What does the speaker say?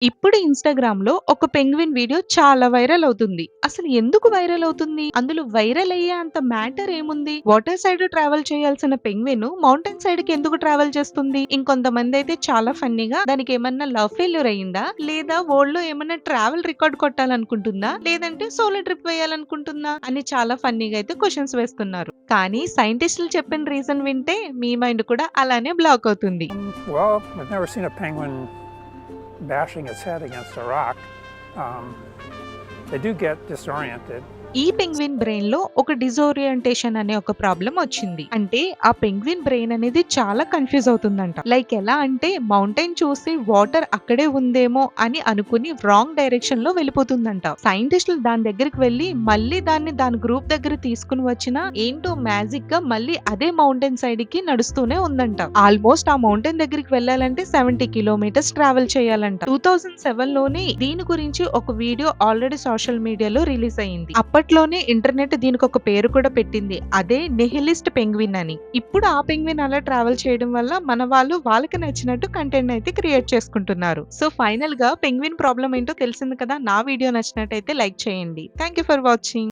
ఇప్పుడు ఇన్‌స్టాగ్రామ్‌లో ఒక పెంగ్విన్ వీడియో చాలా వైరల్ అవుతుంది. అసలు ఎందుకు వైరల్ అవుతుంది? అందులో వైరల్ అయ్యే అంత మ్యాటర్ ఏముంది? వాటర్ సైడ్ ట్రావెల్ చేయాల్సిన పెంగ్విన్ మౌంటైన్ సైడ్‌కి ఎందుకు ట్రావెల్ చేస్తుంది? ఇంకొంతమందైతే చాలా ఫన్నీగా దానికేమన్నా లవ్ ఫెయిల్యూర్ అయిందా? లేదా వరల్డ్‌లో ఏమన్నా ట్రావెల్ రికార్డ్ కొట్టాలనుకుంటుందా? లేదంటే సోలో ట్రిప్ వేయాలనుకుంటుందా? అని చాలా ఫన్నీగా అయితే క్వెషన్స్ వేస్తున్నారు. కానీ సైంటిస్టులు చెప్పిన రీజన్ వింటే మీ మైండ్ కూడా అలానే బ్లాక్ అవుతుంది. Well, I've never seen a penguin bashing its head against a rock. Um, they do get disoriented. ఈ పెంగ్విన్ బ్రెయిన్ లో ఒక డిజోరియంటేషన్ అనే ఒక ప్రాబ్లం వచ్చింది. అంటే ఆ పెంగ్విన్ బ్రెయిన్ అనేది చాలా కన్ఫ్యూజ్ అవుతుందంట. లైక్ ఎలా అంటే మౌంటైన్ చూసి వాటర్ అక్కడే ఉందేమో అని అనుకుని రాంగ్ డైరెక్షన్ లో వెళ్ళిపోతుందంట. సైంటిస్టులు దాని దగ్గరికి వెళ్లి మళ్ళీ దాని గ్రూప్ దగ్గర తీసుకుని వచ్చినా ఏంటో మ్యాజిక్ గా మళ్ళీ అదే మౌంటైన్ సైడ్ కి నడుస్తూనే ఉందంట. ఆల్మోస్ట్ ఆ మౌంటైన్ దగ్గరికి వెళ్ళాలంటే 70 కిలోమీటర్స్ ట్రావెల్ చేయాలంట. 2007 లోనే దీని గురించి ఒక వీడియో ఆల్రెడీ సోషల్ మీడియాలో రిలీజ్ అయింది. అప్పట్లోనే ఇంటర్నెట్ దీనికి ఒక పేరు కూడా పెట్టింది. అదే నిహిలిస్ట్ పెంగ్విన్ అని. ఇప్పుడు ఆ పెంగ్విన్ అలా ట్రావెల్ చేయడం వల్ల మన వాళ్ళు వాళ్ళకి నచ్చినట్టు కంటెంట్ అయితే క్రియేట్ చేసుకుంటున్నారు. సో ఫైనల్ గా పెంగ్విన్ ప్రాబ్లం ఏంటో తెలిసింది కదా. నా వీడియో నచ్చినట్టయితే లైక్ చేయండి. Thank you for watching.